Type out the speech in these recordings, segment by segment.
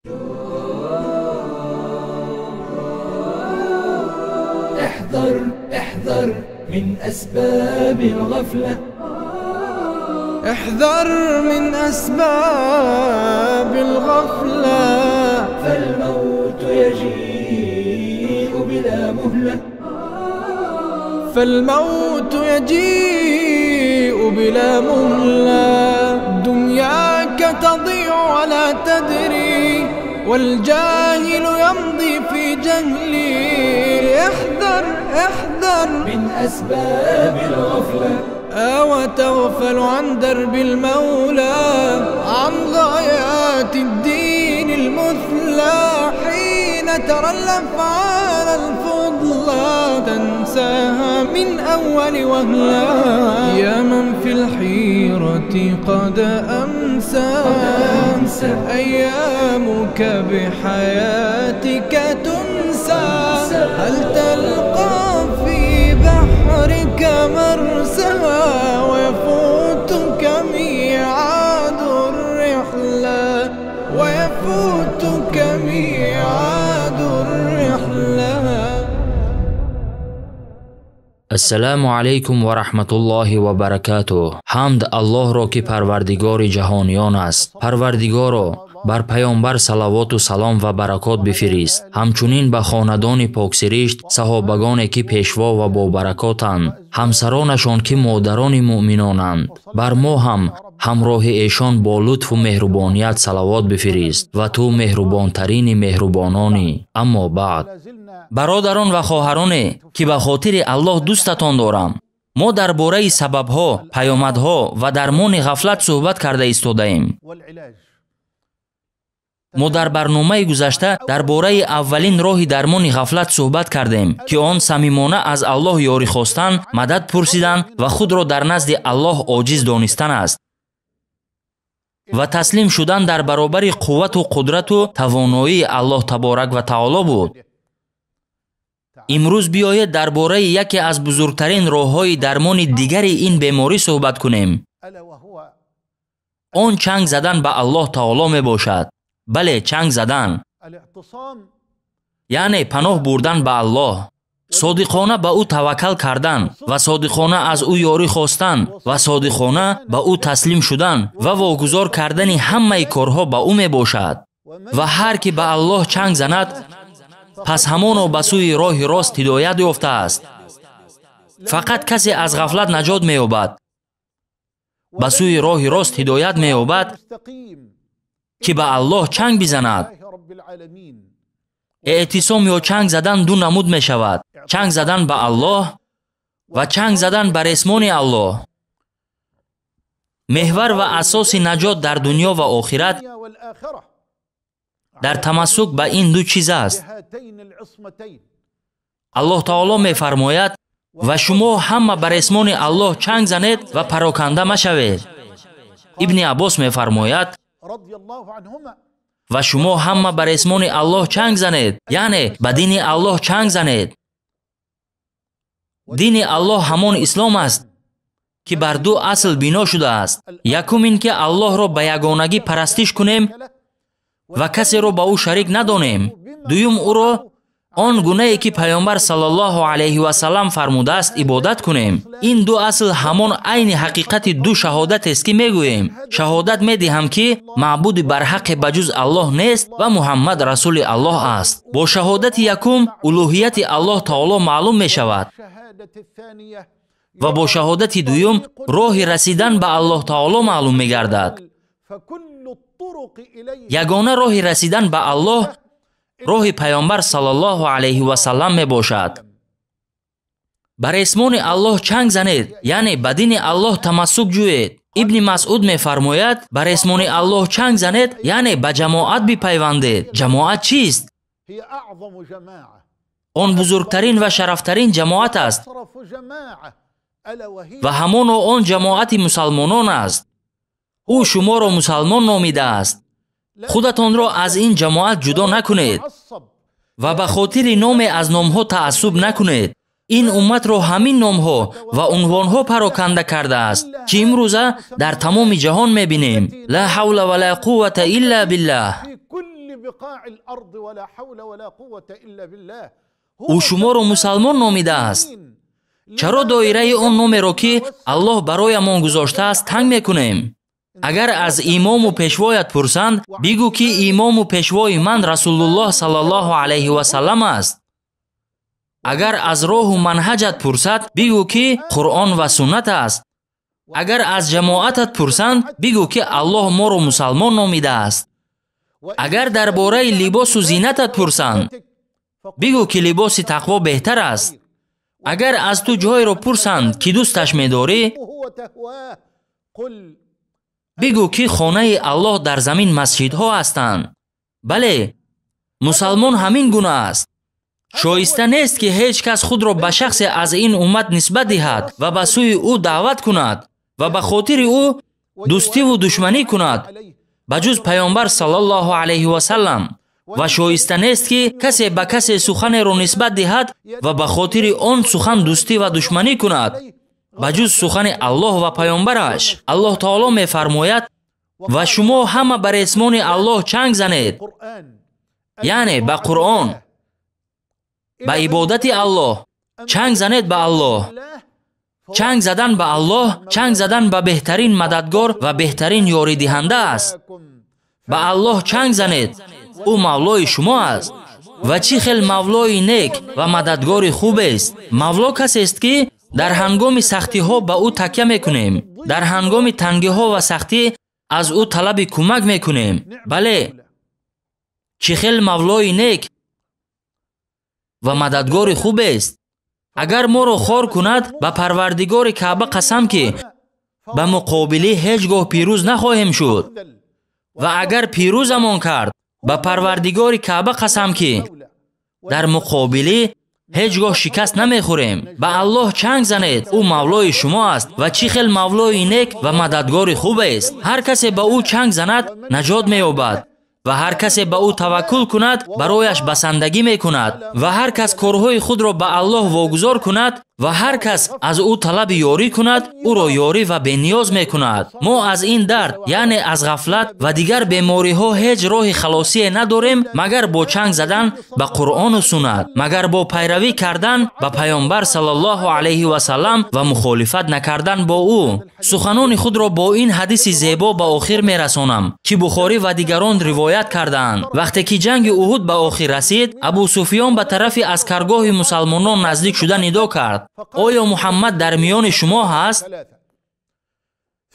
احذر احذر من أسباب الغفلة، احذر من أسباب الغفلة، فالموت يجيء بلا مهلة، فالموت يجيء بلا مهلة. دنياك تضيع ولا تدري، والجاهل يمضي في جهله. احذر احذر من أسباب الغفلة، وتغفل عن درب المولى، عن غايات الدين المثلى. حين ترى الأفعال الفضلى تنساها من أول وهلة. يا من في الحيرة قد أمسى أيامك بحياتك تنسى. هل تلقى في بحرك مرسى، ويفوتك ميعاد الرحلة، ويفوتك ميعاد الرحلة. السلام علیکم و رحمت الله و برکاته. حمد الله را که پروردگار جهانیان است. پروردگارا بر پیامبر صلوات و سلام و برکات بفرست. همچنین به خاندان پاکسرشت، صحابگانی که پیشوا و با برکاتند، همسرانشان که مادران مؤمنانند. بر ما هم همراه ایشان با لطف و مهربانیت صلوات بفرست و تو مهربانترین مهربانانی. اما بعد، برادران و خواهرانی که به خاطر الله دوستتان دارم، ما درباره سببها، پیامدها و درمان غفلت صحبت کرده ایستاده ایم. ما در برنامه گذشته درباره اولین راه درمان غفلت صحبت کردیم که آن صمیمانه از الله یاری خواستن، مدد پرسیدن و خود را در نزد الله عاجز دانستن است و تسلیم شدن در برابر قوت و قدرت و توانایی الله تبارک و تعالی بود. امروز بیایید درباره یکی از بزرگترین راه‌های درمان دیگر این بیماری صحبت کنیم. آن چنگ زدن به الله تعالی می باشد. بله، چنگ زدن یعنی پناه بردن به الله، صادقانه به او توکل کردن و صادقانه از او یاری خواستن و صادقانه به او تسلیم شدن و واگذار کردن همه کارها به او می باشد. و هر که به الله چنگ زند، پس همانا به سوی راه راست هدایت یافته است. فقط کسی از غفلت نجات می یابد، به سوی راه راست هدایت می یابد که به الله چنگ بزند. اعتصام یا چنگ زدن دو نمود می شود: چنگ زدن به الله و چنگ زدن بر اسمان الله. محور و اساس نجات در دنیا و آخرت در تمسک به این دو چیز است. الله تعالی می فرماید: و شما همه بر اسمان الله چنگ زنید و پراکنده مشوید. ابن عباس می فرماید: و شما همه بر اسمان الله چنگ زنید، یعنی به دین الله چنگ زنید. دین الله همان اسلام است که بر دو اصل بنا شده است. یکم این که الله را به یگانگی پرستش کنیم و کسی را با او شریک ندانیم. دویم او را آن گونه‌ای که پیامبر صلی الله علیه و سلم فرموده است عبادت کنیم. این دو اصل همان عین حقیقت دو شهادت است که میگوییم. شهادت میدهم که معبود بر حق بجز الله نیست و محمد رسول الله است. با شهادت یکم الوهیت الله تعالی معلوم می شود و با شهادت دویم راه رسیدن به الله تعالی معلوم می گردد. یگانه راه رسیدن به الله راه پیامبر صلی الله علیه و سلم می باشد. بر اسمان الله چنگ زنید، یعنی به دین الله تمسک جویید. ابن مسعود می فرماید: بر اسمان الله چنگ زنید، یعنی به جماعت بپیوندید. جماعت چیست؟ آن بزرگترین و شرفترین جماعت است و همان آن جماعت مسلمانان است. او شما را مسلمان نامیده است. خودتان را از این جماعت جدا نکنید و به خاطر نام از نامها تعصب نکنید. این امت را همین نامها و عنوانها پراکنده کرده است که امروزه در تمام جهان میبینیم. لا حول ولا قوة الا بالله. او شما را مسلمان نامیده است. چرا دایره آن نامه که الله برایمان گذاشته است تنگ میکنیم؟ اگر از امام و پیشوایت پرسند بگو که امام و پیشوای من رسول الله صلی الله علیه و سلم است. اگر از راه و منهجت پرسد بگو که قرآن و سنت است. اگر از جماعتت پرسند بگو که الله ما را مسلمان نامیده است. اگر درباره لباس و زینتت پرسند بگو که لباس تقوا بهتر است. اگر از تو جای را پرسند که دوستش می‌داری بگو که خانه الله در زمین مسجدها هستند. بله، مسلمان همین گونه است. شایسته نیست که هیچ کس خود را به شخص از این امت نسبت دهد و به سوی او دعوت کند و به خاطر او دوستی و دشمنی کند بجز پیامبر صلی الله علیه و سلم. و شایسته نیست که کسی به کسی سخن را نسبت دهد و به خاطر آن سخن دوستی و دشمنی کند بجز سخن الله و پیامبرش. الله تعالی می فرماید و شما همه بر اسمان الله چنگ زنید، یعنی به قرآن، به عبادت الله چنگ زنید. به الله چنگ زدن، به الله چنگ زدن به بهترین مددگار و بهترین یاری دهنده است. به الله چنگ زنید، او مولای شما است. و چه خیل مولای نیک و مددگار خوب است. مولا کسی است که در هنگام سختی ها به او تکیه میکنیم، در هنگام تنگی ها و سختی از او طلب کمک میکنیم. بله، چه خیل مولای نیک و مددگار خوب است. اگر ما را خوار کند به پروردگار کعبه قسم که به مقابله هیچگاه پیروز نخواهیم شد. و اگر پیروزمان کرد به پروردگار کعبه قسم که در مقابله هیچگاه شکست نمیخوریم. به الله چنگ زنید، او مولای شما است و چه خیل مولای نیک و مددگار خوب است. هر کسی به او چنگ زند نجات مییابد و هر کسی به او توکل کند برایش بسندگی میکند و هر کس کارهای خود را به الله واگذار کند و هر کس از او طلب یاری کند او را یاری و بنیاز میکند. ما از این درد یعنی از غفلت و دیگر بیماری ها هیچ راه خلاصی نداریم مگر با چنگ زدن به قرآن و سنت، مگر با پیروی کردن به پیامبر صلی الله علیه و سلم و مخالفت نکردن با او. سخنان خود را با این حدیث زیبا به آخر میرسانم که بخاری و دیگران روایت کردند. وقتی که جنگ احد به آخر رسید، ابو سفیان به طرف عسکرگاه مسلمانان نزدیک شده ندا کرد: آیا محمد در میان شما هست؟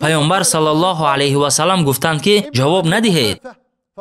پیامبر صلی الله علیه و سلم گفتند که جواب ندهید.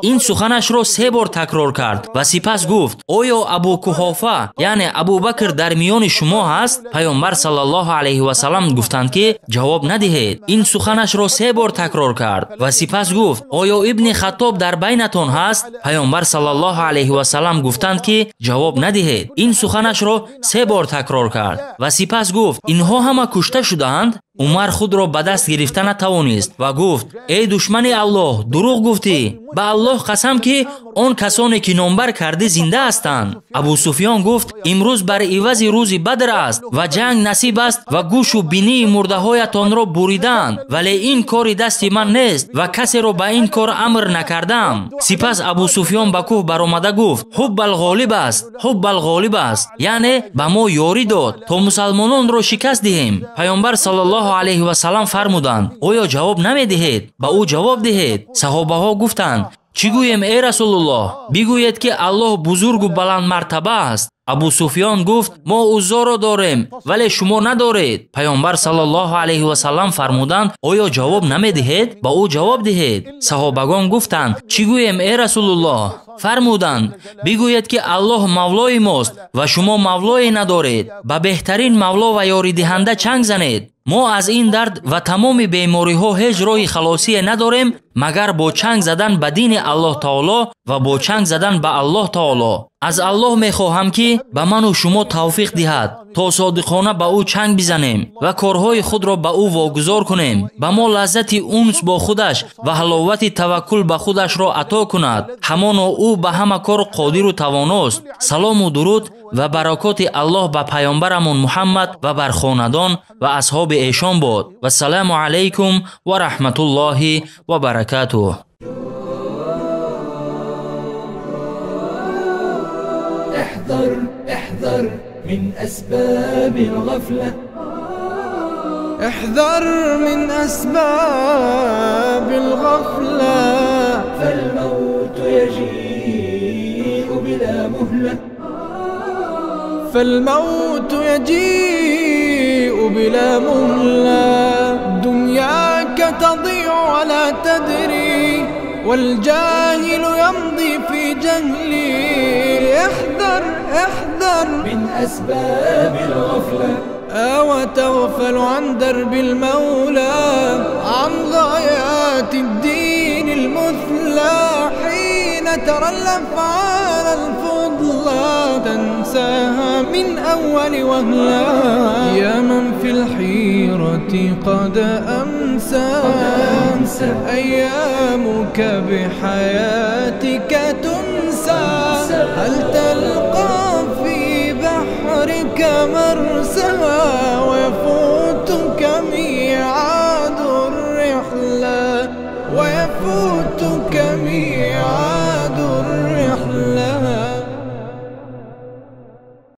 این سخنش را 3 بار تکرار کرد و سپس گفت: آیا ابو کوحافه یعنی ابو بکر در میان شما هست؟ پیامبر صلی الله علیه و سلم گفتند که جواب ندهید. این سخنش را 3 بار تکرار کرد و سپس گفت: آیا ابن خطاب در بینتان هست؟ پیامبر صلی الله علیه و سلم گفتند که جواب ندهید. این سخنش را 3 بار تکرار کرد و سپس گفت: اینها همه کشته شدند؟ عمر خود را به دست گرفته نتوانست و گفت: ای دشمن الله، دروغ گفتی. به الله قسم که آن کسانی که نامبر کرده زنده هستند. ابو سفیان گفت: امروز بر عوض روز بدر است و جنگ نصیب است و گوش و بینی مرده هایتان را بریدند، ولی این کار دست من نیست و کسی را به این کار امر نکردم. سپس ابو سفیان به کوه برآمده گفت: حب الغالب است، حب الغالب است، یعنی به ما یاری داد تا مسلمانان را شکست دهیم. پیامبر صلی الله علیه و سلم فرمودند: آیا جواب نمیدهید؟ به او جواب دهید. صحابه ها گفتند: چی گوییم ای رسول الله؟ بگویید که الله بزرگ و بلند مرتبه است. ابو سفیان گفت: ما عزا را داریم ولی شما ندارید. پیامبر صلی الله علیه و سلم فرمودند: آیا جواب نمیدهید؟ به او جواب دهید. صحابگان گفتند: چی گوییم ای رسول الله؟ فرمودند: بگویید که الله مولای ماست و شما مولای ندارید. به بهترین مولا و یاری دهنده چنگ زنید. ما از این درد و تمام بیماری ها هیچ راه خلاصی نداریم مگر با چنگ زدن به دین الله تعالی و با چنگ زدن به الله تعالی. از الله میخواهم که به من و شما توفیق دهد تا صادقانه به او چنگ بزنیم و کارهای خود را به او واگذار کنیم. به ما لذت اونس با خودش و حلاوت توکل به خودش را عطا کند. همانا او به همه کار قادر و تواناست. سلام و درود و برکات الله به پیامبرمون محمد و بر خاندان و اصحاب ایشان باد. و السلام علیکم و رحمت الله و برکاته. احذر من أسباب الغفلة. احذر من أسباب الغفلة، فالموت يجيء بلا مهلة. فالموت يجيء بلا مهلة. دنياك تضيع ولا تدري، والجاهل يمضي في جهله. احذر من أسباب الغفلة. وتغفل عن درب المولى، عن غايات الدين المثلى. حين ترى الأفعال الفضلى تنساها من أول وهلة. يا من في الحيرة قد أمسى، أيامك بحياتك تنسى. هل تلقى في بحرك مرسى،